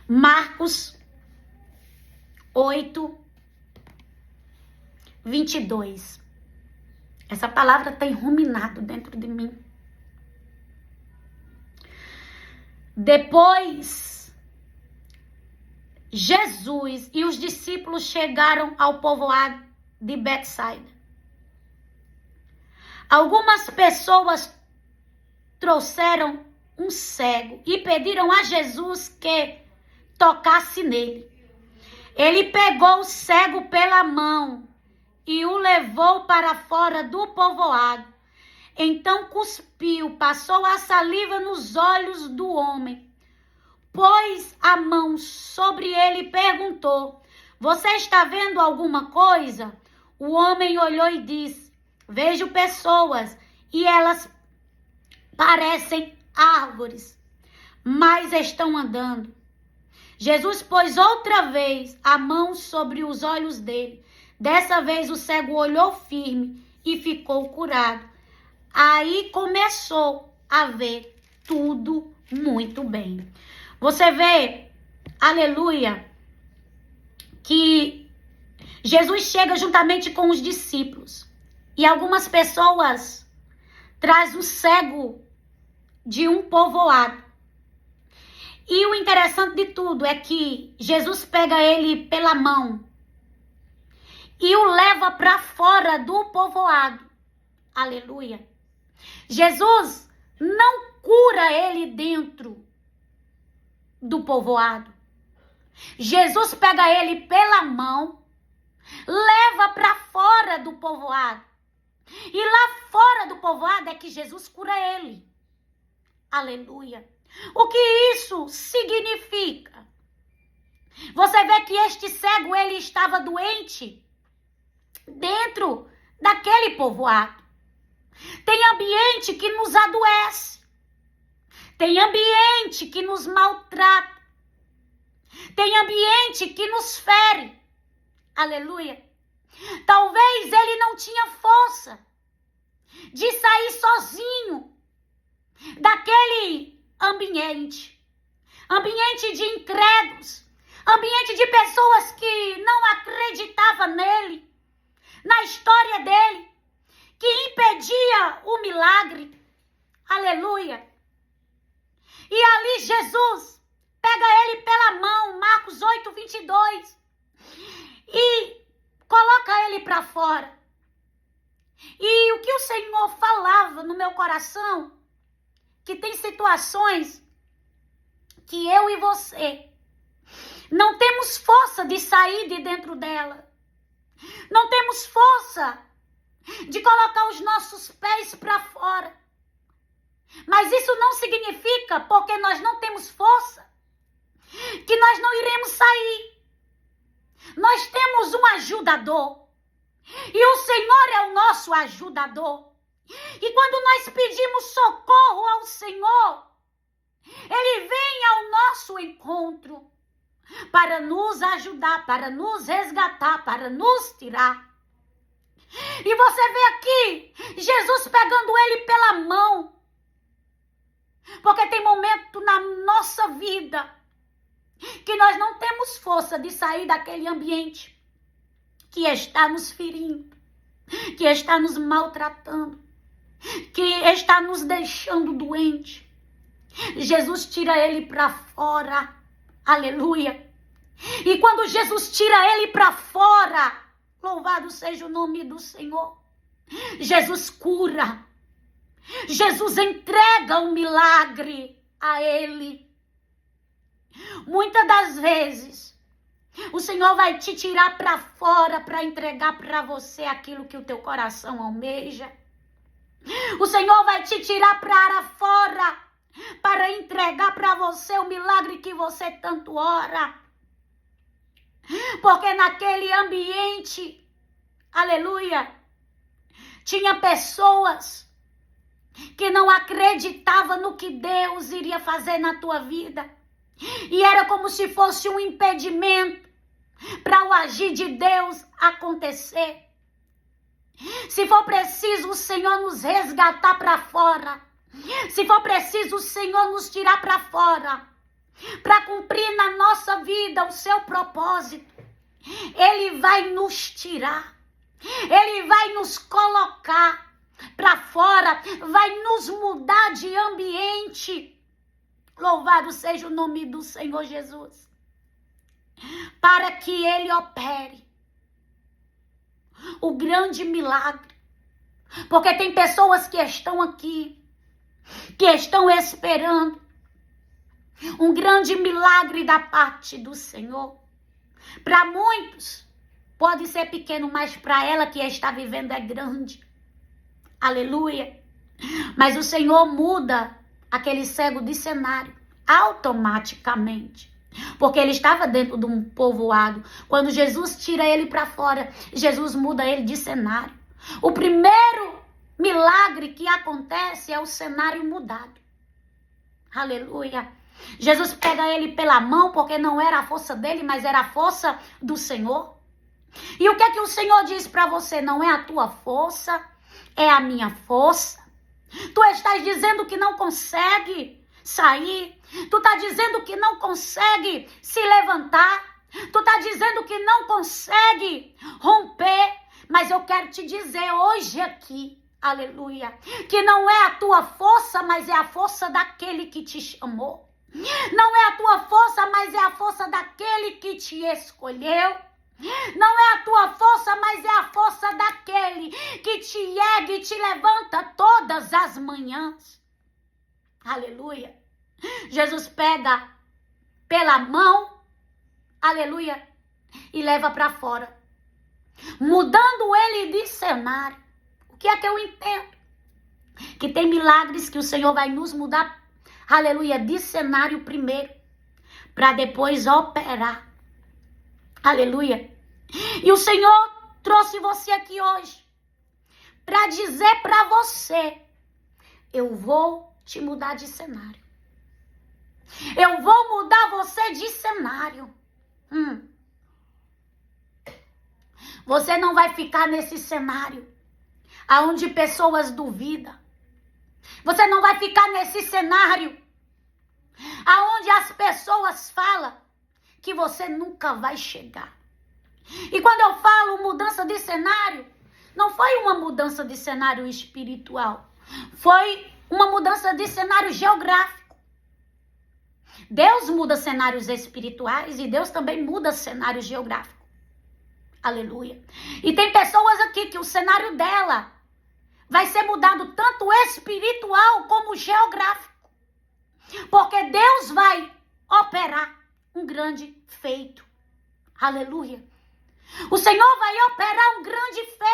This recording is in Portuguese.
Marcos 8:22. Essa palavra tem ruminado dentro de mim. Depois, Jesus e os discípulos chegaram ao povoado de Betsaida. Algumas pessoas trouxeram um cego e pediram a Jesus que tocasse nele. Ele pegou o cego pela mão e o levou para fora do povoado. Então cuspiu, passou a saliva nos olhos do homem, pôs a mão sobre ele e perguntou: você está vendo alguma coisa? O homem olhou e disse: vejo pessoas e elas parecem árvores, mas estão andando. Jesus pôs outra vez a mão sobre os olhos dele. Dessa vez o cego olhou firme e ficou curado. Aí começou a ver tudo muito bem. Você vê, aleluia, que Jesus chega juntamente com os discípulos. E algumas pessoas trazem o cego de um povoado. E o interessante de tudo é que Jesus pega ele pela mão e o leva para fora do povoado. Aleluia. Jesus não cura ele dentro do povoado. Jesus pega ele pela mão, leva para fora do povoado. E lá fora do povoado é que Jesus cura ele. Aleluia. O que isso significa? Você vê que este cego, ele estava doente dentro daquele povoado. Tem ambiente que nos adoece. Tem ambiente que nos maltrata. Tem ambiente que nos fere. Aleluia. Talvez ele não tinha força de sair sozinho daquele ambiente de incrédulos, ambiente de pessoas que não acreditavam nele, na história dele, que impedia o milagre. Aleluia. E ali Jesus pega ele pela mão, Marcos 8:22, e coloca ele para fora. E o que o Senhor falava no meu coração, que tem situações que eu e você não temos força de sair de dentro dela. Não temos força de colocar os nossos pés para fora. Mas isso não significa, porque nós não temos força, que nós não iremos sair. Nós temos um ajudador. E o Senhor é o nosso ajudador. E quando nós pedimos socorro ao Senhor, Ele vem ao nosso encontro para nos ajudar, para nos resgatar, para nos tirar. E você vê aqui Jesus pegando ele pela mão. Porque tem momento na nossa vida que nós não temos força de sair daquele ambiente que está nos ferindo, que está nos maltratando, que está nos deixando doente. Jesus tira ele para fora. Aleluia. E quando Jesus tira ele para fora, louvado seja o nome do Senhor, Jesus cura. Jesus entrega um milagre a ele. Muitas das vezes, o Senhor vai te tirar para fora para entregar para você aquilo que o teu coração almeja. O Senhor vai te tirar para fora para entregar para você o milagre que você tanto ora. Porque naquele ambiente, aleluia, tinha pessoas que não acreditavam no que Deus iria fazer na tua vida. E era como se fosse um impedimento para o agir de Deus acontecer. Se for preciso o Senhor nos resgatar para fora, se for preciso o Senhor nos tirar para fora, para cumprir na nossa vida o seu propósito, Ele vai nos tirar, Ele vai nos colocar para fora, vai nos mudar de ambiente. Louvado seja o nome do Senhor Jesus. Para que Ele opere o grande milagre. Porque tem pessoas que estão aqui, que estão esperando um grande milagre da parte do Senhor. Para muitos pode ser pequeno, mas para ela que está vivendo é grande. Aleluia. Mas o Senhor muda aquele cego de cenário automaticamente. Porque ele estava dentro de um povoado. Quando Jesus tira ele para fora, Jesus muda ele de cenário. O primeiro milagre que acontece é o cenário mudado. Aleluia. Jesus pega ele pela mão, porque não era a força dele, mas era a força do Senhor. E o que é que o Senhor diz para você? Não é a tua força, é a minha força. Tu estás dizendo que não consegue sair. Tu está dizendo que não consegue se levantar. Tu está dizendo que não consegue romper. Mas eu quero te dizer hoje aqui, aleluia, que não é a tua força, mas é a força daquele que te chamou. Não é a tua força, mas é a força daquele que te escolheu. Não é a tua força, mas é a força daquele que te ergue e te levanta todas as manhãs. Aleluia. Jesus pega pela mão, aleluia, e leva para fora, mudando ele de cenário. O que é que eu entendo? Que tem milagres que o Senhor vai nos mudar, aleluia, de cenário primeiro, para depois operar. Aleluia. E o Senhor trouxe você aqui hoje para dizer para você: eu vou te mudar de cenário. Eu vou mudar você de cenário. Você não vai ficar nesse cenário aonde pessoas duvidam. Você não vai ficar nesse cenário aonde as pessoas falam que você nunca vai chegar. E quando eu falo mudança de cenário, não foi uma mudança de cenário espiritual. Foi uma mudança de cenário geográfico. Deus muda cenários espirituais e Deus também muda cenário geográfico. Aleluia. E tem pessoas aqui que o cenário dela vai ser mudado tanto espiritual como geográfico. Porque Deus vai operar um grande feito. Aleluia. O Senhor vai operar um grande feito.